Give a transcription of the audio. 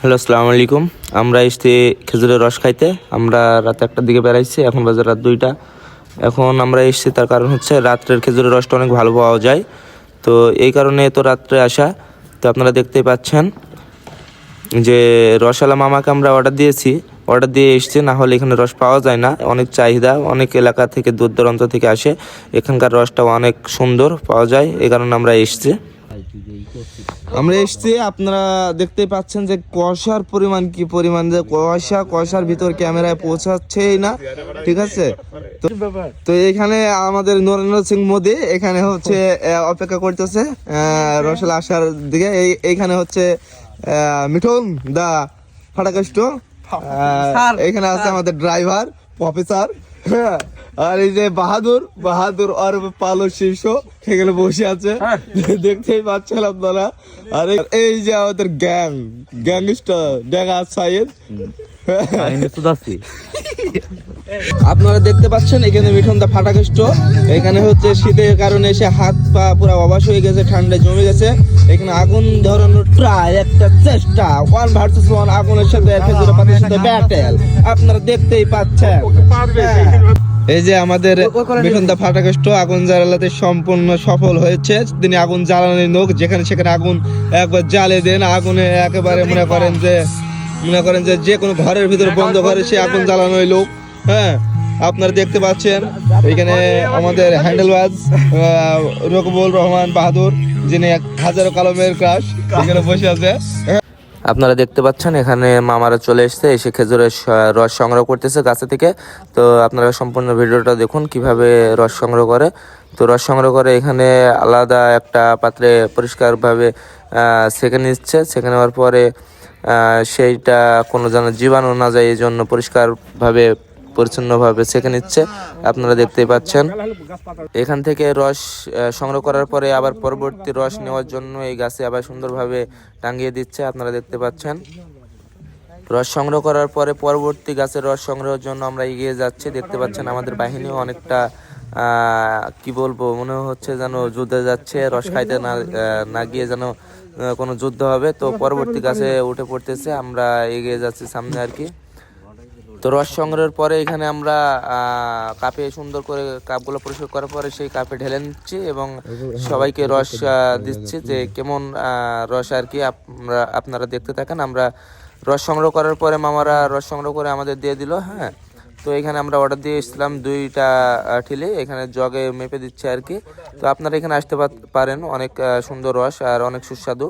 Hello, আসসালামু আলাইকুম। আমরা এসছি খেজুরের রস খাইতে। আমরা রাত 1টার দিকে বেড়াইছি, এখন বাজে রাত 2টা। এখন আমরা এসছি তার কারণ হচ্ছে রাত্রের খেজুরের রসটা অনেক ভালো পাওয়া যায়, তো এই কারণে তো রাত্রে আসা। তো আপনারা দেখতেই পাচ্ছেন যে রসওয়ালা মামাকে আমরা অর্ডার দিয়ে এসছি, না হলে এখানে রস পাওয়া যায় না। অনেক চাহিদা, অনেক এলাকা থেকে দূর দূরান্ত থেকে আসে। এখানকার রসটা অনেক সুন্দর পাওয়া যায়, এই কারণে আমরা এসছি। আপনারা দেখতে পাচ্ছেন যে কুয়াশার পরিমাণ কি পরিমাণ, যে কুয়াশার ভিতর ক্যামেরায় পৌঁছাচ্ছেই না, ঠিক আছে। তো এখানে আমাদের নরেন্দ্র সিং মোদি এখানে হচ্ছে অপেক্ষা করতেছে রসলা আসার দিকে। এইখানে হচ্ছে মিঠুন দা ফাটাকষ্ট, এখানে আছে আমাদের ড্রাইভার প্রফেসর, আর এই যে বাহাদুর আর পালো শীর্ষ সেখানে বসে আছে, দেখতেই পাচ্ছেন আপনারা। আর এই যে আমাদের গ্যাংস্টার ডেগা সাইদ, আপনারা দেখতে পাচ্ছেন এখানে মিঠুন দা ফাটাকষ্ট। এখানে হচ্ছে শীতের কারণে এসে হাত পা পুরো অবাস হয়ে গেছে, ঠান্ডায় জমে গেছে। এখানে আগুন ধরানোর ট্রাই, একটা চেষ্টা, 1 ভার্সেস 1 আগুনের সাথে খেজুরের পাতার সাথে ব্যাটেল আপনারা দেখতেই পাচ্ছেন। এই যে আমাদের মিঠুন দা ফাটাকষ্ট আগুন জ্বালাতে সম্পূর্ণ সফল হয়েছে। তিনি আগুন জ্বালানোর লোক, যেখানে সেখানে আগুন একবার জ্বালিয়ে দেন। আগুনে একেবারে মনে করেন যে যে কোনো ঘরের ভিতরে বন্ধ করে সে আগুন জ্বালানোর লোক। হ্যাঁ, আপনারা দেখতে পাচ্ছেন এখানে আমাদের হ্যান্ডেলবাজ রকবুল রহমান বাহাদুর, যিনি 1000 কলমের ক্রাশ, এখানে বসে আছে। আপনারা দেখতে পাচ্ছেন এখানে মামারা চলে এসে খেজুরের রস সংগ্রহ করতেছে গাছে থেকে। তো আপনারা সম্পূর্ণ ভিডিওটা দেখুন কিভাবে রস সংগ্রহ করে। তো রস সংগ্রহ করে এখানে আলাদা একটা পাত্রে পরিষ্কারভাবে সেঁকে নিচ্ছে। সেঁকে নেওয়ার পরে সেইটা কোনো যেন জীবাণু না যায়, এই জন্য পরিষ্কারভাবে পরিচ্ছন্নভাবে সেঁকে নিচ্ছে। আপনারা দেখতেই পাচ্ছেন এখান থেকে রস সংগ্রহ করার পরে আবার পরবর্তী রস নেওয়ার জন্য এই গাছে আবার সুন্দরভাবে টাঙিয়ে দিচ্ছে। আপনারা দেখতে পাচ্ছেন রস সংগ্রহ করার পরে পরবর্তী গাছের রস সংগ্রহের জন্য আমরা এগিয়ে যাচ্ছি। দেখতে পাচ্ছেন আমাদের বাহিনীও অনেকটা কি বলবো, মনে হচ্ছে যেন যুদ্ধে যাচ্ছে। রস খাইতে না গিয়ে যেন কোনো যুদ্ধ হবে। তো পরবর্তী গাছে উঠে পড়তেছে, আমরা এগিয়ে যাচ্ছি সামনে আর কি। তো রস সংগ্রহের পরে এখানে আমরা কাপে সুন্দর করে কাপগুলো পরিষ্কার করার পরে সেই কাপে ঢেলে নিচ্ছি এবং সবাইকে রস দিচ্ছি, যে কেমন রস আর কি। আপনারা দেখতে থাকেন। আমরা রস সংগ্রহ করার পরে মামারা রস সংগ্রহ করে আমাদের দিয়ে দিল। হ্যাঁ, তো এখানে আমরা অর্ডার দিয়ে এসেছিলাম 2টা ঠিলি, এখানে জগে মেপে দিচ্ছে আর কি। তো আপনারা এখানে আসতে পারেন, অনেক সুন্দর রস আর অনেক সুস্বাদু।